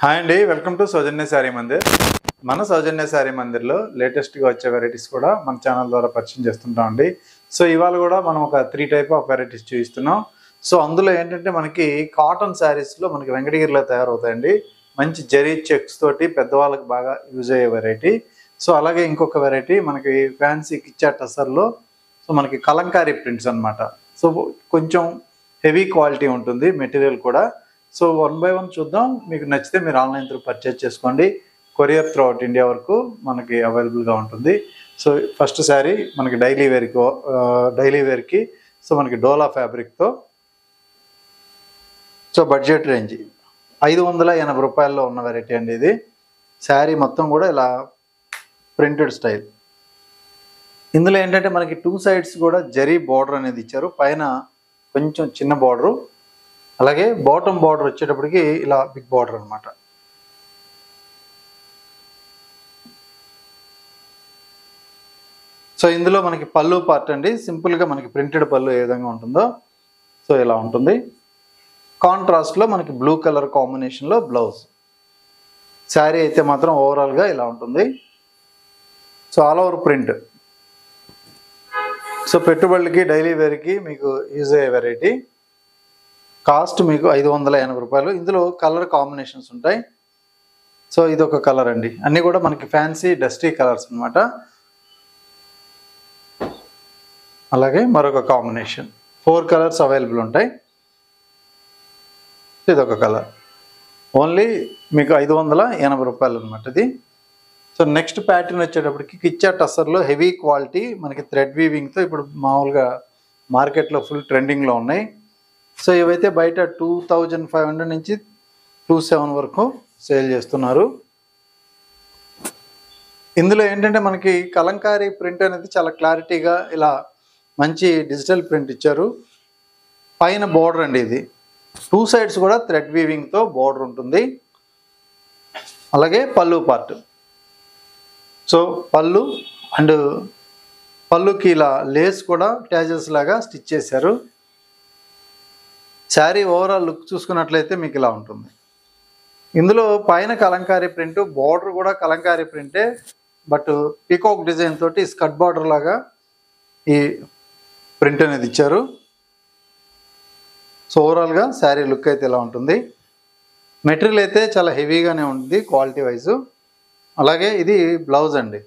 Hi అండి, welcome to సౌజన్య శారీ మందిర్. మన సౌజన్య శారీ మందిర్లో లేటెస్ట్గా వచ్చే వెరైటీస్ కూడా మన ఛానల్ ద్వారా పరిచయం చేస్తుంటాం అండి. సో ఇవాళ కూడా మనం ఒక 3 టైప్ ఆఫ్ వెరైటీస్ చూపిస్తున్నాం. సో అందులో ఏంటంటే మనకి కాటన్ శారీస్లో మనకి వెంకటగిరిలో తయారవుతాయండి. మంచి జరీ చెక్స్ తోటి పెద్దవాళ్ళకి బాగా యూజ్ అయ్యే వెరైటీ. సో అలాగే ఇంకొక వెరైటీ మనకి ఫ్యాన్సీ కిచ్చా టసర్లో సో మనకి కలంకారీ ప్రింట్స్ అనమాట. సో కొంచెం హెవీ క్వాలిటీ ఉంటుంది మెటీరియల్ కూడా. సో 1 by 1 చూద్దాం. మీకు నచ్చితే మీరు ఆన్లైన్ త్రూ పర్చేజ్ చేసుకోండి. కొరియర్ త్రూ అవుట్ ఇండియా వరకు మనకి అవైలబుల్గా ఉంటుంది. సో ఫస్ట్ శారీ మనకి డైలీ వేర్కి సో మనకి డోలా ఫ్యాబ్రిక్తో సో బడ్జెట్ రేంజ్ 580 రూపాయల్లో ఉన్న వెరైటీ అండి ఇది. శారీ మొత్తం కూడా ఇలా ప్రింటెడ్ స్టైల్. ఇందులో ఏంటంటే మనకి 2 sides కూడా జరీ బార్డర్ అనేది ఇచ్చారు. పైన కొంచెం చిన్న బార్డరు, అలాగే బాటమ్ బార్డర్ వచ్చేటప్పటికి ఇలా బిగ్ బార్డర్ అనమాట. సో ఇందులో మనకి పళ్ళు పార్ట్ అండి, సింపుల్గా మనకి ప్రింటెడ్ పళ్ళు ఏ విధంగా ఉంటుందో సో ఇలా ఉంటుంది. కాంట్రాస్ట్లో మనకి బ్లూ కలర్ కాంబినేషన్లో బ్లౌజ్. శారీ అయితే మాత్రం ఓవరాల్గా ఇలా ఉంటుంది. So all over print. So పెట్టుబడులకి డైలీ వేర్కి మీకు యూజ్ అయ్యే వెరైటీ. కాస్ట్ మీకు 580 రూపాయలు. ఇందులో కలర్ కాంబినేషన్స్ ఉంటాయి. సో ఇది ఒక కలర్ అండి, అన్నీ కూడా మనకి ఫ్యాన్సీ డస్టీ కలర్స్ అనమాట. అలాగే మరొక కాంబినేషన్ 4 కలర్స్ అవైలబుల్ ఉంటాయి. ఇది ఒక కలర్. ఓన్లీ మీకు 580 రూపాయలు అనమాట ఇది. సో నెక్స్ట్ ప్యాటర్న్ వచ్చేటప్పటికి కిచ్చా టసర్లో హెవీ క్వాలిటీ మనకి థ్రెడ్ వీవింగ్తో ఇప్పుడు మామూలుగా మార్కెట్లో ఫుల్ ట్రెండింగ్లో ఉన్నాయి. సో ఇవైతే బయట 2500 నుంచి 2700 వరకు సేల్ చేస్తున్నారు. ఇందులో ఏంటంటే మనకి కలంకారీ ప్రింట్ అనేది చాలా క్లారిటీగా ఇలా మంచి డిజిటల్ ప్రింట్ ఇచ్చారు. పైన బార్డర్ అండి ఇది. 2 sides కూడా థ్రెడ్ వీవింగ్తో బార్డర్ ఉంటుంది. అలాగే పళ్ళు పార్ట్. సో పళ్ళు అండ్ పళ్ళుకి ఇలా లేస్ కూడా ట్యాజెస్ లాగా స్టిచ్ చేశారు. శారీ ఓవరాల్ లుక్ చూసుకున్నట్లయితే మీకు ఇలా ఉంటుంది. ఇందులో పైన కలంకారీ ప్రింట్, బార్డర్ కూడా కలంకారీ ప్రింటే, బట్ పీకాక్ డిజైన్ తోటి స్కర్ట్ బార్డర్ లాగా ఈ ప్రింట్ అనేది ఇచ్చారు. సో ఓవరాల్గా శారీ లుక్ అయితే ఇలా ఉంటుంది. మెటీరియల్ అయితే చాలా హెవీగానే ఉంటుంది క్వాలిటీ వైజు. అలాగే ఇది బ్లౌజ్ అండి.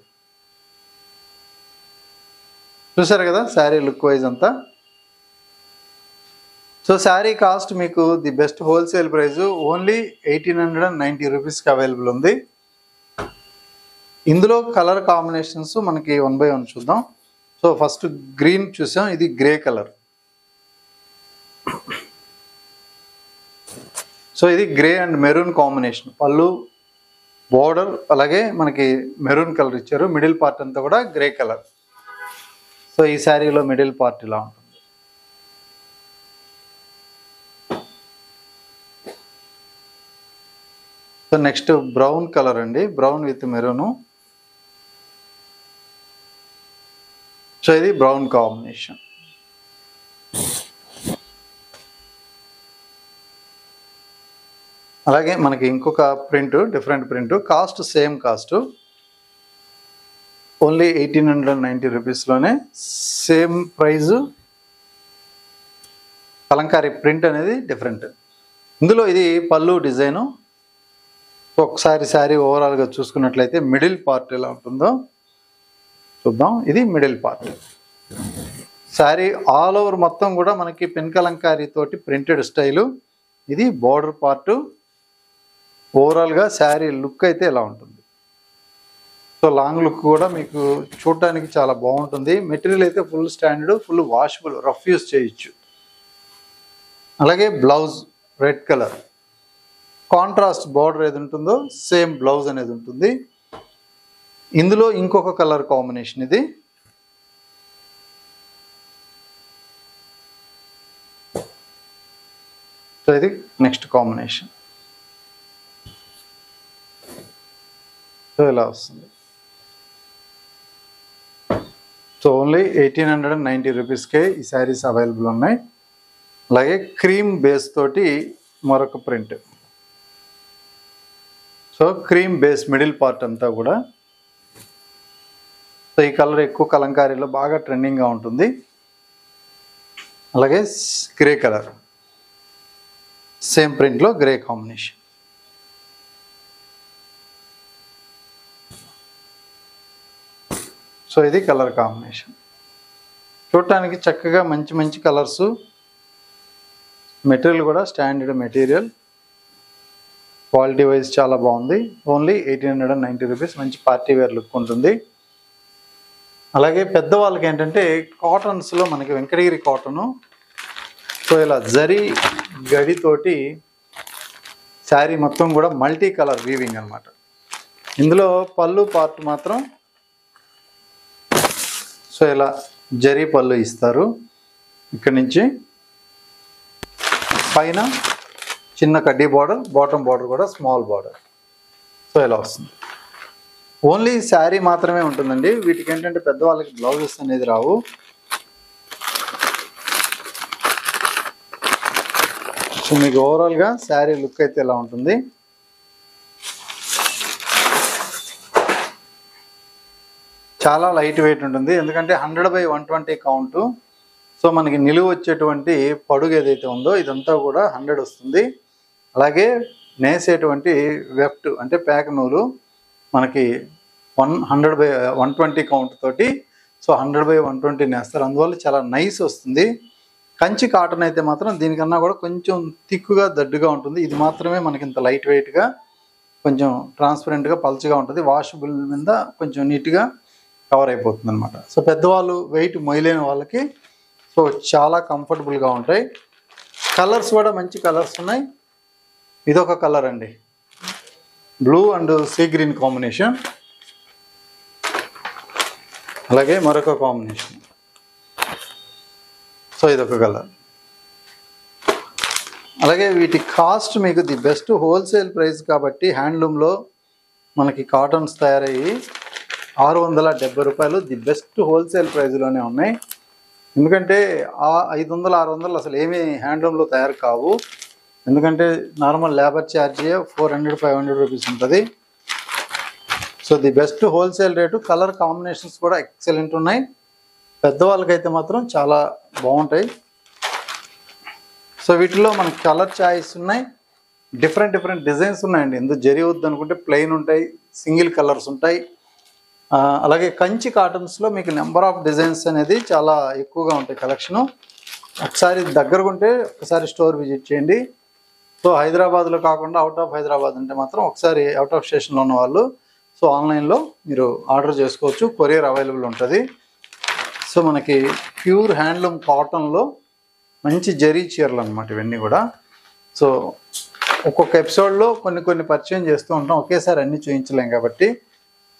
చూసారు కదా శారీ లుక్ వైజ్ అంతా. సో శారీ కాస్ట్ మీకు the best wholesale price only 1890 రూపీస్కి అవైలబుల్ ఉంది. ఇందులో కలర్ కాంబినేషన్స్ మనకి 1 by 1 చూద్దాం. సో ఫస్ట్ గ్రీన్ చూసాం, ఇది గ్రే కలర్. సో ఇది గ్రే అండ్ మెరూన్ కాంబినేషన్. పళ్ళు బోర్డర్ అలాగే మనకి మెరూన్ కలర్ ఇచ్చారు. మిడిల్ పార్ట్ అంతా కూడా గ్రే కలర్. సో ఈ శారీలో మిడిల్ పార్ట్ ఇలా ఉంటుంది. సో నెక్స్ట్ బ్రౌన్ కలర్ అండి, బ్రౌన్ విత్ మెరూను. సో ఇది బ్రౌన్ కాంబినేషన్. అలాగే మనకి ఇంకొక print, different print. Cost same cost only 1890 రూపీస్లోనే సేమ్ ప్రైజు. కలంకారీ ప్రింట్ అనేది డిఫరెంట్. ఇందులో ఇది పళ్ళు డిజైను. ఒకసారి శారీ ఓవరాల్గా చూసుకున్నట్లయితే మిడిల్ పార్ట్ ఎలా ఉంటుందో చూద్దాం. ఇది middle part. Sari all over మొత్తం కూడా మనకి పెన్ కలంకారీ తోటి ప్రింటెడ్ స్టైలు. ఇది బోర్డర్ పార్టు. ఓవరాల్గా శారీ లుక్ అయితే ఎలా ఉంటుంది. సో లాంగ్ లుక్ కూడా మీకు చూడటానికి చాలా బాగుంటుంది. మెటీరియల్ అయితే full standard, full washable, rough use చేయొచ్చు. అలాగే blouse red colour. Contrast border ఏది ఉంటుందో సేమ్ బ్లౌజ్ అనేది ఉంటుంది. ఇందులో ఇంకొక కలర్ కాంబినేషన్ ఇది. సో ఇది నెక్స్ట్ కాంబినేషన్. సో ఇలా వస్తుంది. సో ఓన్లీ 1890 రూపీస్కే ఈ శారీస్ అవైలబుల్ ఉన్నాయి. అలాగే క్రీమ్ బేస్ తోటి మరొక print. So cream base middle part అంతా కూడా. సో ఈ కలర్ ఎక్కువ కలంకారీలో బాగా ట్రెండింగ్గా ఉంటుంది. అలాగే గ్రే కలర్, సేమ్ ప్రింట్లో గ్రే కాంబినేషన్. సో ఇది కలర్ కాంబినేషన్. చూడటానికి చక్కగా మంచి మంచి కలర్సు. మెటీరియల్ కూడా స్టాండర్డ్ మెటీరియల్, క్వాలిటీ వైజ్ చాలా బాగుంది. Only 1890 rupees. మంచి పార్టీ వేర్ లుక్ ఉంటుంది. అలాగే పెద్దవాళ్ళకి ఏంటంటే కాటన్స్లో మనకి వెంకటగిరి కాటను. సో ఇలా జరీ గడితోటి శారీ మొత్తం కూడా మల్టీ కలర్ వీవింగ్ అనమాట. ఇందులో పళ్ళు పార్ట్ మాత్రం సో ఇలా జరీ పళ్ళు ఇస్తారు. ఇక్కడి నుంచి పైన చిన్న కడ్డీ బార్డర్, బాటమ్ బార్డర్ కూడా స్మాల్ బార్డర్. సో ఇలా వస్తుంది. ఓన్లీ శారీ మాత్రమే ఉంటుందండి. వీటికి ఏంటంటే పెద్దవాళ్ళకి బ్లౌజెస్ అనేది రావు. సో మీకు ఓవరాల్గా శారీ లుక్ అయితే ఇలా ఉంటుంది. చాలా లైట్ వెయిట్ ఉంటుంది, ఎందుకంటే 100/120 కౌంటు. సో మనకి నిలువ వచ్చేటువంటి పొడుగు ఏదైతే ఉందో ఇదంతా కూడా 100 వస్తుంది. అలాగే నేసేటువంటి వెఫ్ట్ అంటే ప్యాక్ నూలు మనకి 100/120 కౌంట్ తోటి. సో 100/120 నేస్తారు, అందువల్ల చాలా నైస్ వస్తుంది. కంచి కాటన్ అయితే మాత్రం దీనికన్నా కూడా కొంచెం థిక్గా దడ్డుగా ఉంటుంది. ఇది మాత్రమే మనకి ఇంత లైట్ వెయిట్గా కొంచెం ట్రాన్స్పరెంట్గా పల్చగా ఉంటుంది. వాషబుల్ మీద కొంచెం నీట్గా కవర్ అయిపోతుంది అనమాట. సో పెద్దవాళ్ళు వెయిట్ మొయ్యలేని వాళ్ళకి సో చాలా కంఫర్టబుల్గా ఉంటాయి. కలర్స్ కూడా మంచి కలర్స్ ఉన్నాయి. ఇదొక కలర్ అండి, blue and sea green combination. అలాగే మరొక కాంబినేషన్. సో ఇదొక కలర్. అలాగే వీటి కాస్ట్ మీకు ది బెస్ట్ హోల్సేల్ ప్రైస్ కాబట్టి హ్యాండ్లూమ్లో మనకి కాటన్స్ తయారయ్యి 670 రూపాయలు ది బెస్ట్ హోల్సేల్ ప్రైస్లోనే ఉన్నాయి. ఎందుకంటే ఆ 500-600 అసలు ఏమీ హ్యాండ్లూమ్లో తయారు కావు. ఎందుకంటే నార్మల్ లేబర్ ఛార్జీ 400-500 రూపీస్ ఉంటుంది. So the best wholesale rate. Colour combinations కూడా ఎక్సలెంట్ ఉన్నాయి. పెద్దవాళ్ళకైతే మాత్రం చాలా బాగుంటాయి. సో వీటిలో మనకి కలర్ చాయిస్ ఉన్నాయి, డిఫరెంట్ డిజైన్స్ ఉన్నాయండి. ఎందుకు జరీ వద్దు అనుకుంటే ప్లెయిన్ ఉంటాయి, సింగిల్ కలర్స్ ఉంటాయి. అలాగే కంచి కాటన్స్లో మీకు నెంబర్ ఆఫ్ డిజైన్స్ అనేది చాలా ఎక్కువగా ఉంటాయి కలెక్షను. ఒకసారి దగ్గరకు ఉంటే ఒకసారి స్టోర్ విజిట్ చేయండి. సో హైదరాబాద్లో కాకుండా అవుట్ ఆఫ్ హైదరాబాద్ అంటే మాత్రం ఒకసారి అవుట్ ఆఫ్ స్టేషన్లో ఉన్న వాళ్ళు సో ఆన్లైన్లో మీరు ఆర్డర్ చేసుకోవచ్చు, కొరియర్ అవైలబుల్ ఉంటుంది. సో మనకి ప్యూర్ హ్యాండ్లూమ్ కాటన్లో మంచి జరీ చీరలు అనమాట ఇవన్నీ కూడా. సో ఒక్కొక్క ఎపిసోడ్లో కొన్ని పరిచయం చేస్తూ ఉంటాం, ఒకేసారి అన్నీ చూపించలేం కాబట్టి.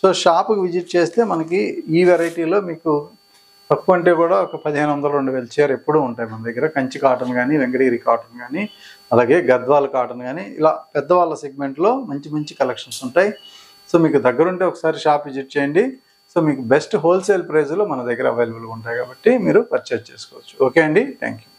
సో షాప్కి విజిట్ చేస్తే మనకి ఈ వెరైటీలో మీకు తక్కువ అంటే కూడా ఒక 1500-2000 చీర ఎప్పుడూ ఉంటాయి మన దగ్గర. కంచి కాటన్ కానీ, వెంకటగిరి కాటన్ కానీ, అలాగే గద్వాల్ కాటన్ కానీ, ఇలా పెద్దవాళ్ళ సెగ్మెంట్లో మంచి కలెక్షన్స్ ఉంటాయి. సో మీకు దగ్గరుంటే ఒకసారి షాప్ విజిట్ చేయండి. సో మీకు బెస్ట్ హోల్సేల్ ప్రైస్లో మన దగ్గర అవైలబుల్గా ఉంటాయి కాబట్టి మీరు పర్చేజ్ చేసుకోవచ్చు. ఓకే అండి, థ్యాంక్ యూ.